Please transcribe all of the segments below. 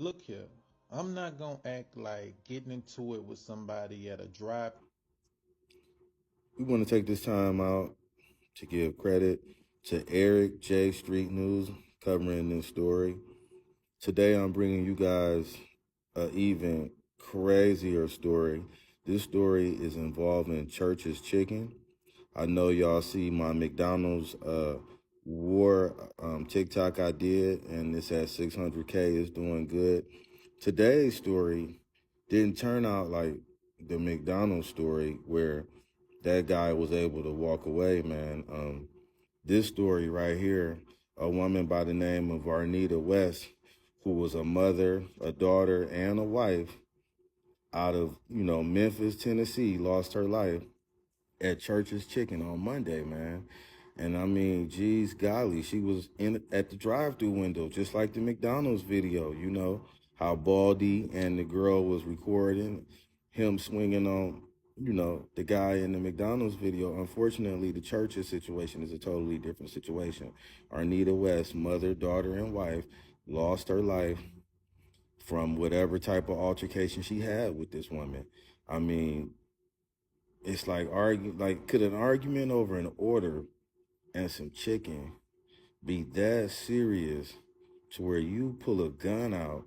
Look here, I'm not gonna act like getting into it with somebody at a drive. We want to take this time out to give credit to Eric J. Street News covering this story. Today, I'm bringing you guys an even crazier story. This story is involving Church's Chicken. I know y'all see my McDonald's war TikTok I did, and it's at 600K. It's doing good. Today's story didn't turn out like the McDonald's story where that guy was able to walk away, man. This story right here, a woman by the name of Arnita West, who was a mother, a daughter, and a wife out of, Memphis, Tennessee, lost her life at Church's Chicken on Monday, man. And I mean, geez, golly, she was in at the drive-through window, just like the McDonald's video. You know how Baldy and the girl was recording him swinging on, the guy in the McDonald's video. Unfortunately, the Church's situation is a totally different situation. Arnita West, mother, daughter, and wife, lost her life from whatever type of altercation she had with this woman. I mean, it's like could an argument over an order and some chicken be that serious to where you pull a gun out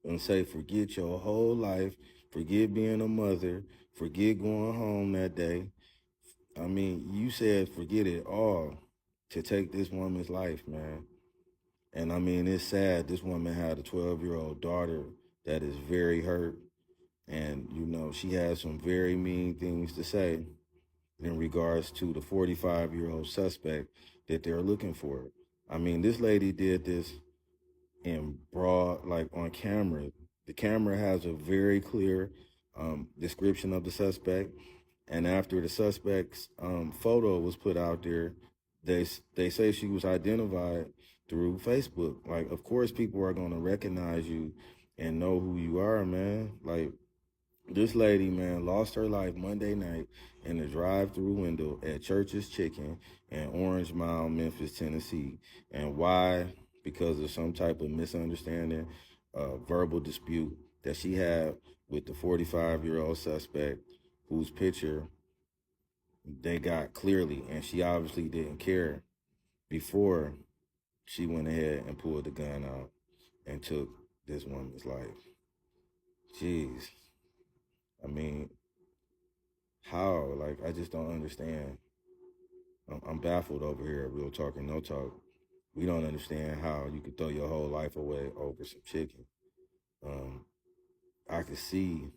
and say, forget your whole life, forget being a mother, forget going home that day? I mean, you said forget it all to take this woman's life, man. And I mean, it's sad. This woman had a 12-year-old daughter that is very hurt. And, she has some very mean things to say in regards to the 45-year-old suspect that they're looking for. I mean, this lady did this in broad, like on camera. The camera has a very clear description of the suspect. And after the suspect's photo was put out there, they say she was identified through Facebook. Like, of course, people are going to recognize you and know who you are, man. Like, this lady, man, lost her life Monday night in the drive-through window at Church's Chicken in Orange Mile, Memphis, Tennessee. And why? Because of some type of misunderstanding, verbal dispute that she had with the 45-year-old suspect whose picture they got clearly, and she obviously didn't care before she went ahead and pulled the gun out and took this woman's life. Jeez. I mean, how? Like, I just don't understand. I'm baffled over here at Real Talk and No Talk. We don't understand how you could throw your whole life away over some chicken. Um, I could see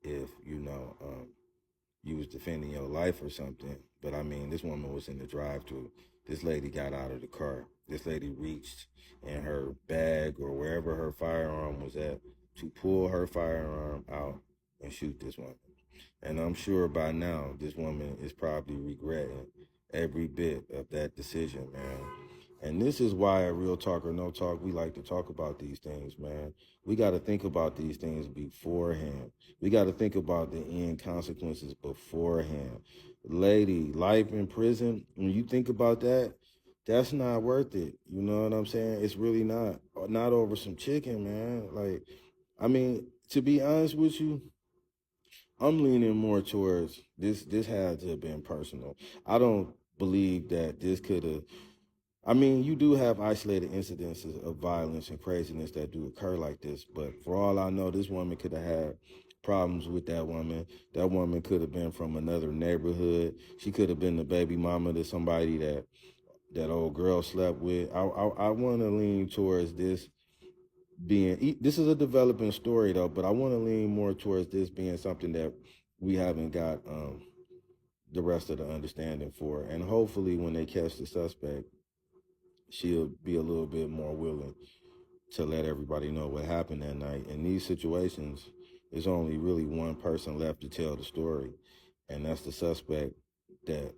if, you was defending your life or something. But I mean, this woman was in the drive-thru. This lady got out of the car. This lady reached in her bag or wherever her firearm was at to pull her firearm out and shoot this woman. And I'm sure by now, this woman is probably regretting every bit of that decision, man. And this is why at Real Talk or No Talk, we like to talk about these things, man. We got to think about these things beforehand. We got to think about the end consequences beforehand. Lady, life in prison, when you think about that, that's not worth it. You know what I'm saying? It's really not. Not over some chicken, man. Like, I mean, to be honest with you, I'm leaning more towards this. This had to have been personal. I don't believe that this could have. I mean, you do have isolated incidences of violence and craziness that do occur like this, but for all I know, this woman could have had problems with that woman. That woman could have been from another neighborhood. She could have been the baby mama to somebody that old girl slept with. I want to lean towards this being. This is a developing story though, but I want to lean more towards this being something that we haven't got the rest of the understanding for, and hopefully when they catch the suspect, she'll be a little bit more willing to let everybody know what happened that night. In these situations, there's only really one person left to tell the story, and that's the suspect that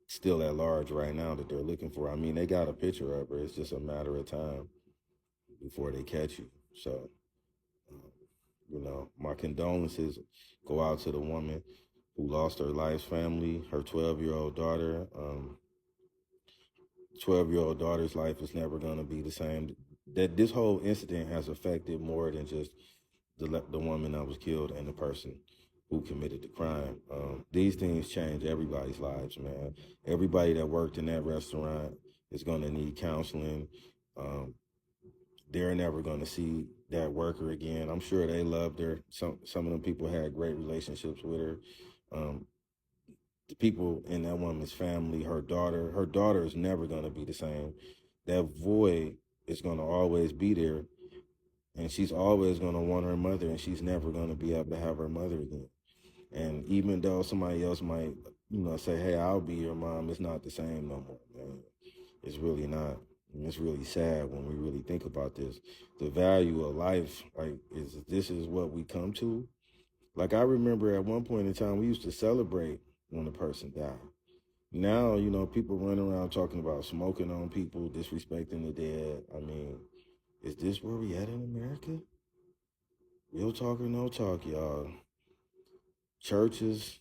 still at large right now that they're looking for. I mean, they got a picture of her. It's just a matter of time before they catch you. So, um, my condolences go out to the woman who lost her life's family, her 12-year-old daughter. 12-year-old daughter's life is never going to be the same that this whole incident has affected more than just the woman that was killed and the person who committed the crime. These things change everybody's lives, man. Everybody that worked in that restaurant is going to need counseling. Um, they're never going to see that worker again. I'm sure they loved her. Some of them people had great relationships with her. Um, the people in that woman's family, her daughter is never going to be the same. That void is going to always be there, and she's always going to want her mother, and she's never going to be able to have her mother again. And even though somebody else might, say, "Hey, I'll be your mom," it's not the same no more, man. It's really not. And it's really sad when we really think about this. The value of life, like, this is what we come to. Like, I remember at one point in time, we used to celebrate when a person died. Now, people run around talking about smoking on people, disrespecting the dead. I mean, is this where we at in America? Real talk or no talk, y'all. Churches,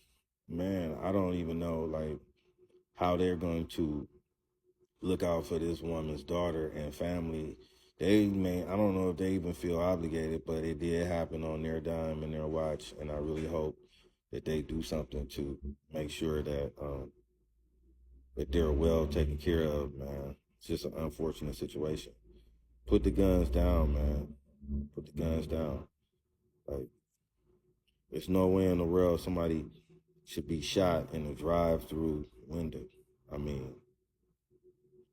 man, I don't even know, like, how they're going to look out for this woman's daughter and family. I don't know if they even feel obligated, but it did happen on their dime and their watch. And I really hope that they do something to make sure that they're well taken care of, man. It's just an unfortunate situation. Put the guns down, man. Put the guns down. Like, there's no way in the world somebody should be shot in a drive-through window. I mean,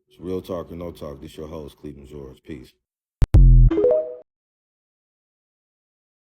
it's real talk or no talk. This your host, Cleveland George. Peace.